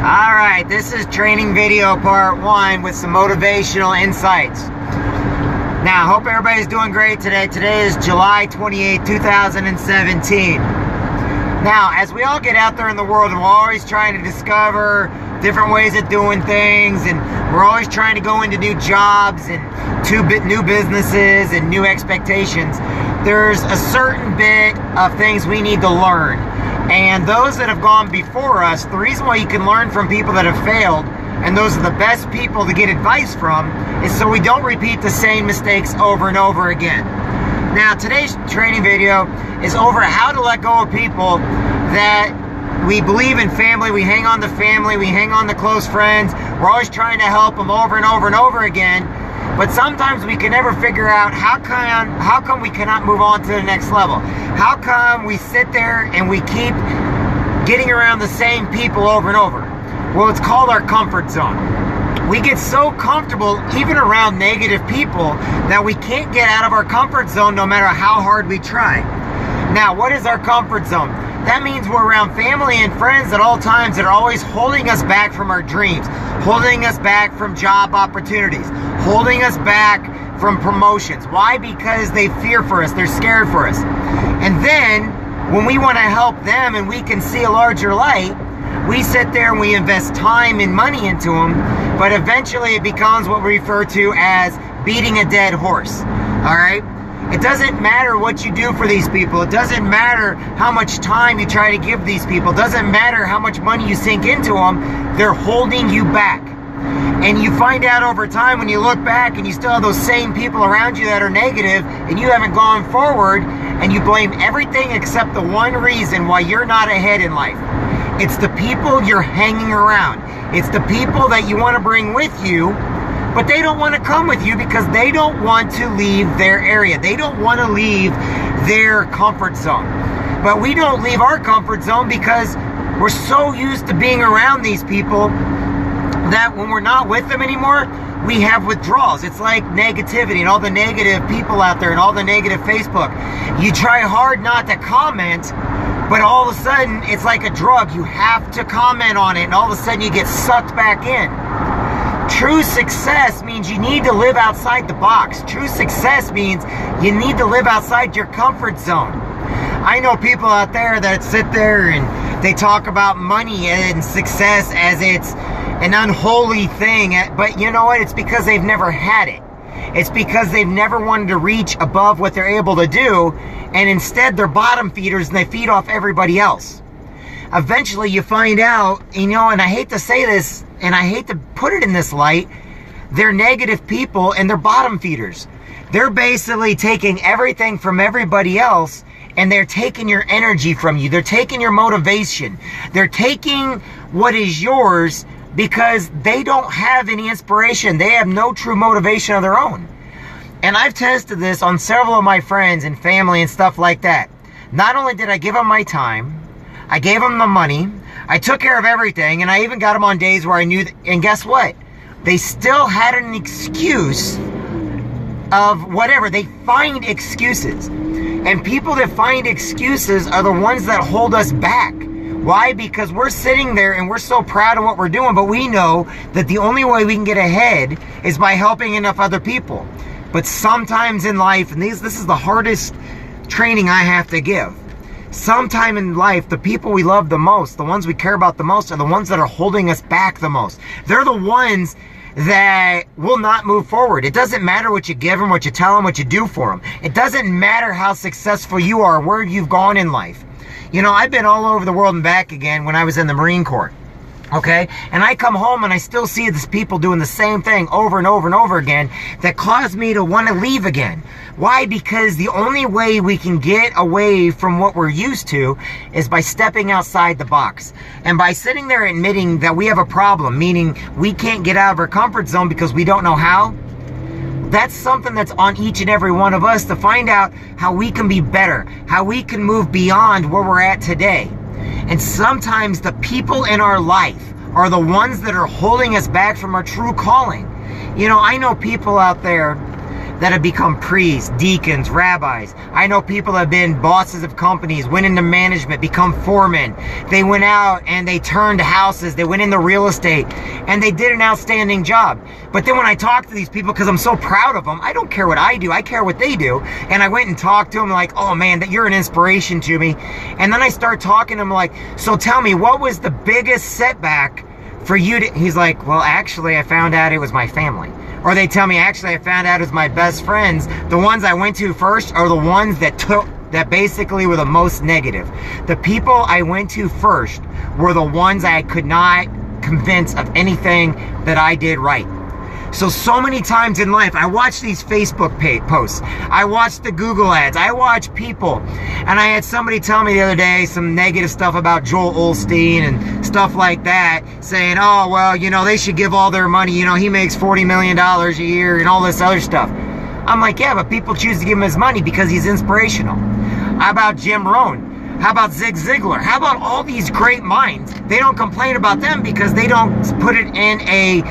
Alright, this is training video part 1 with some motivational insights. Now, I hope everybody's doing great today. Today is July 28, 2017. Now, as we all get out there in the world, and we're always trying to discover different ways of doing things, and we're always trying to go into new jobs and new businesses and new expectations, there's a certain bit of things we need to learn. And those that have gone before us, the reason why you can learn from people that have failed, and those are the best people to get advice from, is so we don't repeat the same mistakes over and over again. Now, today's training video is over how to let go of people that we believe in family, we hang on to family, we hang on to close friends, we're always trying to help them over and over and over again, but sometimes we can never figure out how come we cannot move on to the next level. How come we sit there and we keep getting around the same people over and over? Well, it's called our comfort zone. We get so comfortable even around negative people that we can't get out of our comfort zone no matter how hard we try. Now, what is our comfort zone? That means we're around family and friends at all times that are always holding us back from our dreams, holding us back from job opportunities, holding us back from promotions. Why? Because they fear for us, they're scared for us. And then, when we want to help them and we can see a larger light, we sit there and we invest time and money into them, but eventually it becomes what we refer to as beating a dead horse. Alright? It doesn't matter what you do for these people. It doesn't matter how much time you try to give these people. It doesn't matter how much money you sink into them. They're holding you back. And you find out over time when you look back and you still have those same people around you that are negative and you haven't gone forward, and you blame everything except the one reason why you're not ahead in life. It's the people you're hanging around. It's the people that you want to bring with you, but they don't want to come with you because they don't want to leave their area. They don't want to leave their comfort zone. But we don't leave our comfort zone because we're so used to being around these people that when we're not with them anymore, we have withdrawals. It's like negativity and all the negative people out there and all the negative Facebook. You try hard not to comment, but all of a sudden, it's like a drug. You have to comment on it, and all of a sudden you get sucked back in. True success means you need to live outside the box. True success means you need to live outside your comfort zone. I know people out there that sit there and they talk about money and success as it's an unholy thing, but you know what? It's because they've never had it. It's because they've never wanted to reach above what they're able to do, and instead they're bottom feeders and they feed off everybody else. Eventually you find out, and I hate to say this, and I hate to put it in this light, they're negative people and they're bottom feeders. They're basically taking everything from everybody else, and they're taking your energy from you. They're taking your motivation. They're taking what is yours because they don't have any inspiration. They have no true motivation of their own. And I've tested this on several of my friends and family and stuff like that. Not only did I give them my time, I gave them the money, I took care of everything, and I even got them on days where I knew, and guess what? They still had an excuse of whatever. They find excuses. And people that find excuses are the ones that hold us back. Why? Because we're sitting there and we're so proud of what we're doing, but we know that the only way we can get ahead is by helping enough other people. But sometimes in life, and this is the hardest training I have to give, sometime in life, the people we love the most, the ones we care about the most, are the ones that are holding us back the most. They're the ones that will not move forward. It doesn't matter what you give them, what you tell them, what you do for them. It doesn't matter how successful you are, where you've gone in life. I've been all over the world and back again when I was in the Marine Corps. Okay? And I come home and I still see these people doing the same thing over and over and over again that caused me to want to leave again. Why? Because the only way we can get away from what we're used to is by stepping outside the box. And by sitting there admitting that we have a problem, meaning we can't get out of our comfort zone because we don't know how. That's something that's on each and every one of us to find out how we can be better, how we can move beyond where we're at today. And sometimes the people in our life are the ones that are holding us back from our true calling. I know people out there that have become priests, deacons, rabbis. I know people that have been bosses of companies, went into management, become foremen. They went out and they turned houses, they went into real estate, and they did an outstanding job. But then when I talk to these people, because I'm so proud of them, I don't care what I do, I care what they do. And I went and talked to them like, oh man, that you're an inspiration to me. And then I start talking to them like, so tell me, what was the biggest setback for you to, he's like, well, actually, I found out it was my family. Or they tell me, actually, I found out it was my best friends. The ones I went to first are the ones that basically were the most negative. The people I went to first were the ones I could not convince of anything that I did right. So many times in life, I watch these Facebook posts, I watch the Google ads, I watch people, and I had somebody tell me the other day some negative stuff about Joel Osteen and stuff like that, saying, oh, well, you know, they should give all their money, you know, he makes $40 million a year and all this other stuff. I'm like, yeah, but people choose to give him his money because he's inspirational. How about Jim Rohn? How about Zig Ziglar? How about all these great minds? They don't complain about them because they don't put it in a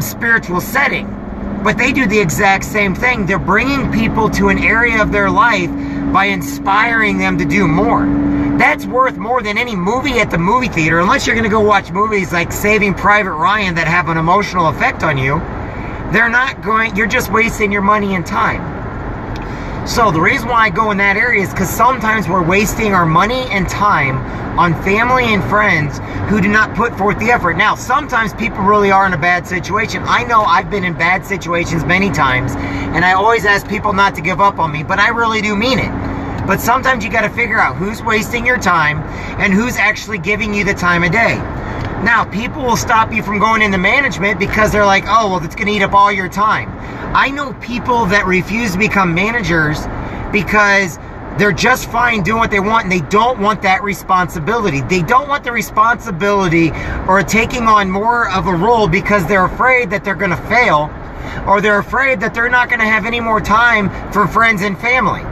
spiritual setting, but they do the exact same thing. They're bringing people to an area of their life by inspiring them to do more. That's worth more than any movie at the movie theater, unless you're going to go watch movies like Saving Private Ryan that have an emotional effect on you. You're just wasting your money and time. So the reason why I go in that area is because sometimes we're wasting our money and time on family and friends who do not put forth the effort. Now, sometimes people really are in a bad situation. I know I've been in bad situations many times, and I always ask people not to give up on me, but I really do mean it. But sometimes you got to figure out who's wasting your time and who's actually giving you the time of day. Now, people will stop you from going into management because they're like, oh, well, it's going to eat up all your time. I know people that refuse to become managers because they're just fine doing what they want and they don't want that responsibility. They don't want the responsibility or taking on more of a role because they're afraid that they're going to fail, or they're afraid that they're not going to have any more time for friends and family.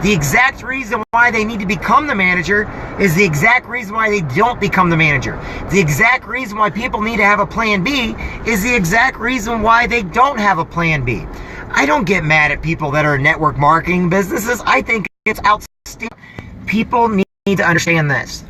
The exact reason why they need to become the manager is the exact reason why they don't become the manager. The exact reason why people need to have a plan B is the exact reason why they don't have a plan B. I don't get mad at people that are network marketing businesses. I think it's outstanding. People need to understand this.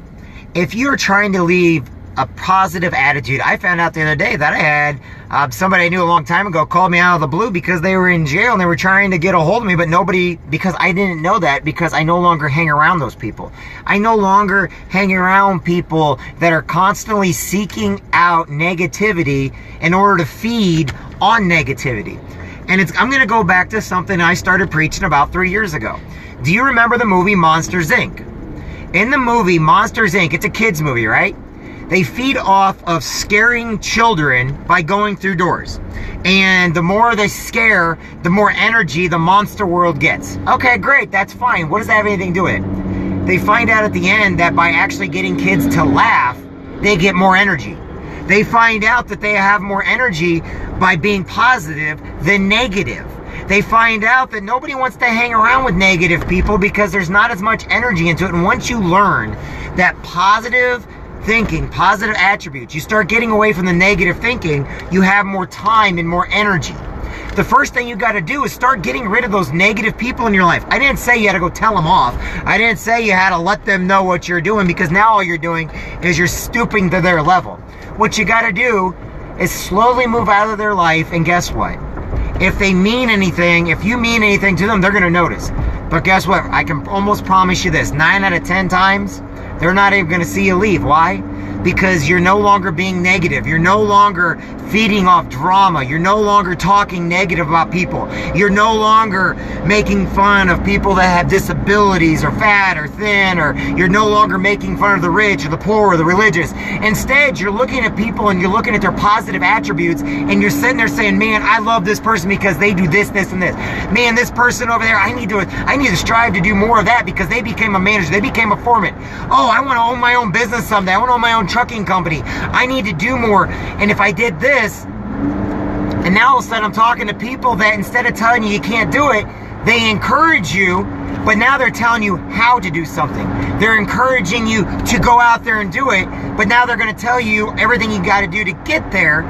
If you're trying to leave a positive attitude, I found out the other day that I had somebody I knew a long time ago called me out of the blue because they were in jail and they were trying to get a hold of me, but nobody, because I didn't know that, because I no longer hang around those people. I no longer hang around people that are constantly seeking out negativity in order to feed on negativity. And I'm going to go back to something I started preaching about 3 years ago. Do you remember the movie Monsters, Inc.? In the movie Monsters, Inc., it's a kid's movie, right? They feed off of scaring children by going through doors. And the more they scare, the more energy the monster world gets. Okay, great, that's fine. What does that have anything to do with it? They find out at the end that by actually getting kids to laugh, they get more energy. They find out that they have more energy by being positive than negative. They find out that nobody wants to hang around with negative people because there's not as much energy into it. And once you learn that positive thinking, positive attributes, you start getting away from the negative thinking, you have more time and more energy. The first thing you got to do is start getting rid of those negative people in your life. I didn't say you had to go tell them off. I didn't say you had to let them know what you're doing, because now all you're doing is you're stooping to their level. What you got to do is slowly move out of their life, and guess what? If they mean anything, if you mean anything to them, they're going to notice. But guess what? I can almost promise you this, 9 out of 10 times, they're not even going to see you leave. Why? Because you're no longer being negative. You're no longer feeding off drama. You're no longer talking negative about people. You're no longer making fun of people that have disabilities or fat or thin, or you're no longer making fun of the rich or the poor or the religious. Instead, you're looking at people and you're looking at their positive attributes, and you're sitting there saying, man, I love this person because they do this, this, and this. Man, this person over there, I need to strive to do more of that because they became a manager. They became a foreman. Oh, I want to own my own business someday. I want to own my own trucking company. I need to do more. And if I did this, and now all of a sudden I'm talking to people that instead of telling you can't do it, they encourage you, but now they're telling you how to do something. They're encouraging you to go out there and do it, but now they're going to tell you everything you got to do to get there.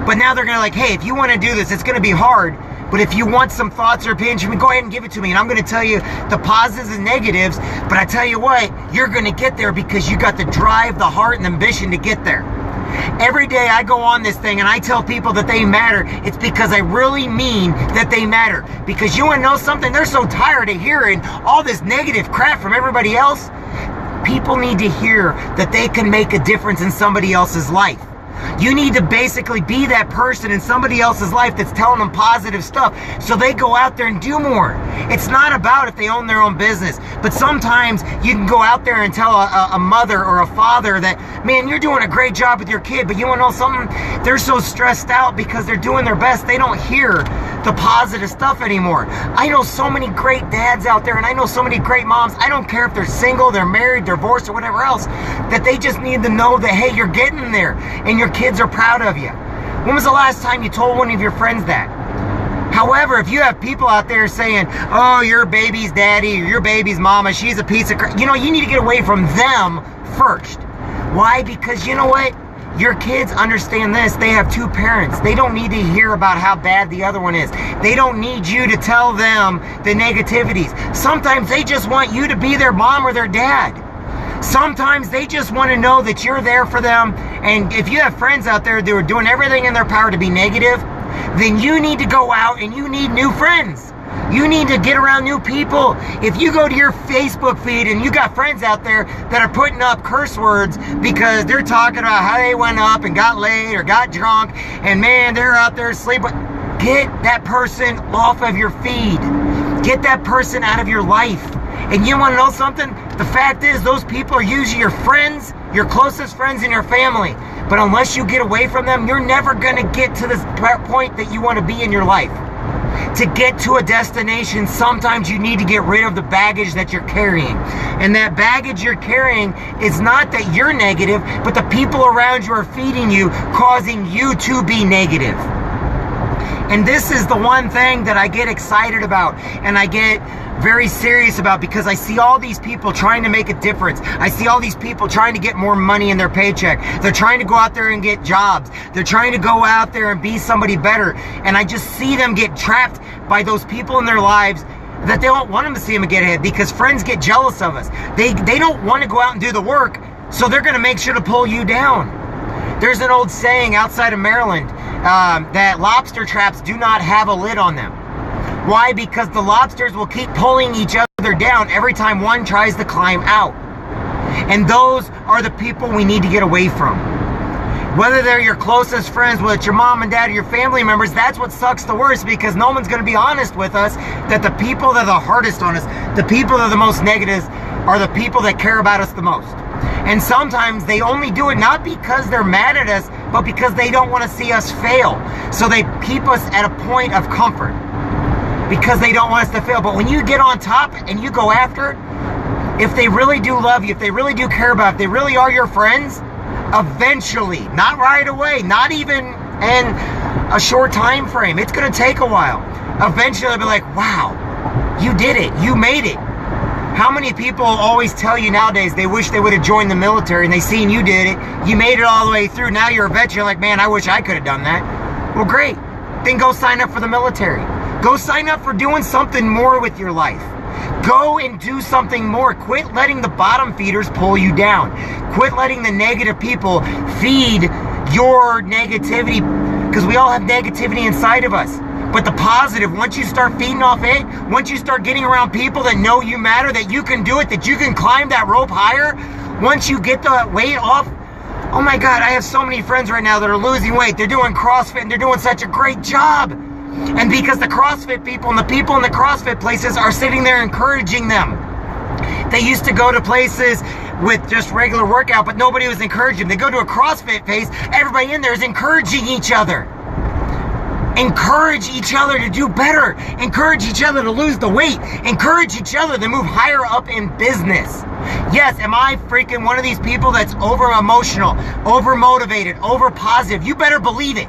But now they're going to hey, if you want to do this, it's going to be hard, But if you want some thoughts or opinions, you can go ahead and give it to me. And I'm going to tell you the positives and negatives. But I tell you what, you're going to get there because you got the drive, the heart, and the ambition to get there. Every day I go on this thing and I tell people that they matter, it's because I really mean that they matter. Because you want to know something? They're so tired of hearing all this negative crap from everybody else. People need to hear that they can make a difference in somebody else's life. You need to basically be that person in somebody else's life that's telling them positive stuff so they go out there and do more. It's not about if they own their own business, but sometimes you can go out there and tell a mother or a father that, man, you're doing a great job with your kid, but you want to know something? They're so stressed out because they're doing their best. They don't hear the positive stuff anymore. I know so many great dads out there, and I know so many great moms. I don't care if they're single, they're married, divorced, or whatever else, that they just need to know that, hey, you're getting there, and your kids are proud of you. When was the last time you told one of your friends that? However, if you have people out there saying, oh, your baby's daddy or your baby's mama, she's a piece of crap, you know, you need to get away from them first. Why? Because you know what? Your kids understand this. They have two parents. They don't need to hear about how bad the other one is. They don't need you to tell them the negativities. Sometimes they just want you to be their mom or their dad. Sometimes they just want to know that you're there for them. And if you have friends out there that are doing everything in their power to be negative, then you need to go out and you need new friends. You need to get around new people. If you go to your Facebook feed and you got friends out there that are putting up curse words because they're talking about how they went up and got laid or got drunk, and man, they're out there sleeping, get that person off of your feed. Get that person out of your life. And you want to know something? The fact is, those people are usually your friends, your closest friends in your family. But unless you get away from them, you're never going to get to this point that you want to be in your life. To get to a destination, sometimes you need to get rid of the baggage that you're carrying. And that baggage you're carrying is not that you're negative, but the people around you are feeding you, causing you to be negative. And this is the one thing that I get excited about and I get very serious about, because I see all these people trying to make a difference. I see all these people trying to get more money in their paycheck. They're trying to go out there and get jobs. They're trying to go out there and be somebody better. And I just see them get trapped by those people in their lives that they don't want them to see them get ahead, because friends get jealous of us. They don't want to go out and do the work, so they're going to make sure to pull you down. There's an old saying outside of Maryland that lobster traps do not have a lid on them. Why? Because the lobsters will keep pulling each other down every time one tries to climb out. And those are the people we need to get away from. Whether they're your closest friends, whether it's your mom and dad or your family members, that's what sucks the worst, because no one's going to be honest with us that the people that are the hardest on us, the people that are the most negative, are the people that care about us the most. And sometimes they only do it not because they're mad at us, but because they don't want to see us fail. So they keep us at a point of comfort because they don't want us to fail. But when you get on top and you go after it, if they really do love you, if they really do care about you, if they really are your friends, eventually, not right away, not even in a short time frame, it's going to take a while. Eventually they'll be like, wow, you did it, you made it. How many people always tell you nowadays they wish they would have joined the military and they seen you did it, you made it all the way through, now you're a vet, you're like, man, I wish I could have done that. Well, great, then go sign up for the military. Go sign up for doing something more with your life. Go and do something more. Quit letting the bottom feeders pull you down. Quit letting the negative people feed your negativity, because we all have negativity inside of us. But the positive, once you start feeding off it, once you start getting around people that know you matter, that you can do it, that you can climb that rope higher, once you get the weight off, oh my God, I have so many friends right now that are losing weight. They're doing CrossFit and they're doing such a great job. And because the CrossFit people and the people in the CrossFit places are sitting there encouraging them. They used to go to places with just regular workout, but nobody was encouraging them. They go to a CrossFit place, everybody in there is encouraging each other. Encourage each other to do better. Encourage each other to lose the weight. Encourage each other to move higher up in business. Yes, am I freaking one of these people that's over emotional, over motivated, over positive? You better believe it.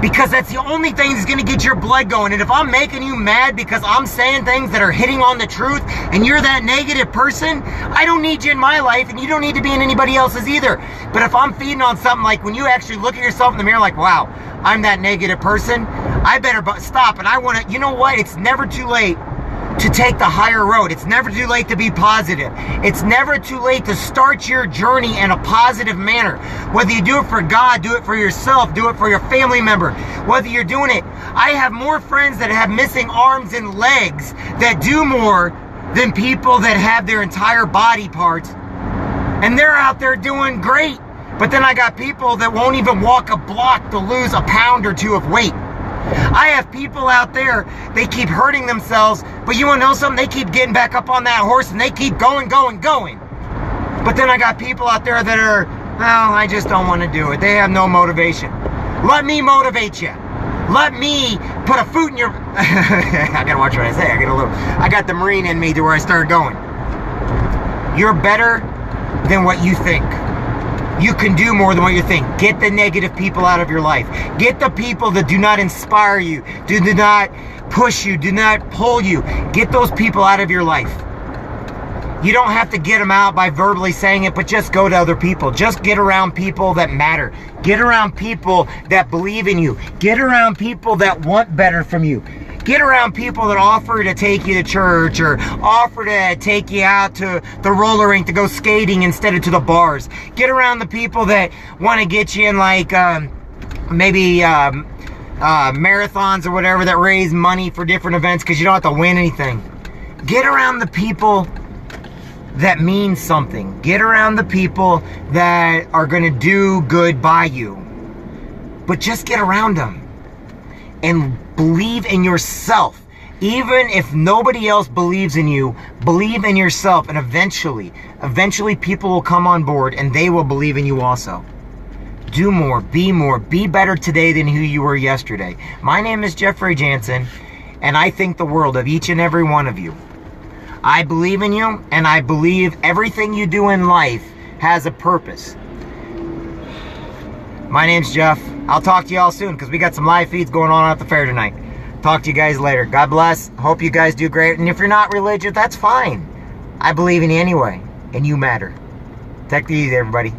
Because that's the only thing that's going to get your blood going. And if I'm making you mad because I'm saying things that are hitting on the truth and you're that negative person, I don't need you in my life and you don't need to be in anybody else's either. But if I'm feeding on something like when you actually look at yourself in the mirror like, wow, I'm that negative person, I better stop. And I want to, you know what? It's never too late to take the higher road. It's never too late to be positive. It's never too late to start your journey in a positive manner. Whether you do it for God, do it for yourself, do it for your family member, whether you're doing it. I have more friends that have missing arms and legs that do more than people that have their entire body parts. And they're out there doing great. But then I got people that won't even walk a block to lose a pound or two of weight. I have people out there, they keep hurting themselves, but you want to know something? They keep getting back up on that horse and they keep going. But then I got people out there that are, well, I just don't want to do it. They have no motivation. Let me motivate you. Let me put a foot in your... I gotta watch what I say. I got the Marine in me to where I started going. You're better than what you think. You can do more than what you think. Get the negative people out of your life. Get the people that do not inspire you, do not push you, do not pull you. Get those people out of your life. You don't have to get them out by verbally saying it, but just go to other people. Just get around people that matter. Get around people that believe in you. Get around people that want better from you. Get around people that offer to take you to church or offer to take you out to the roller rink to go skating instead of to the bars. Get around the people that want to get you in like maybe marathons or whatever that raise money for different events because you don't have to win anything. Get around the people that mean something. Get around the people that are going to do good by you. But just get around them. And believe in yourself. Even if nobody else believes in you, believe in yourself. And eventually people will come on board and they will believe in you also. Do more, be better today than who you were yesterday. My name is Jeffrey Jansen, and I think the world of each and every one of you. I believe in you, and I believe everything you do in life has a purpose. My name's Jeff. I'll talk to you all soon because we got some live feeds going on at the fair tonight. Talk to you guys later. God bless. Hope you guys do great. And if you're not religious, that's fine. I believe in you anyway, and you matter. Take it easy, everybody.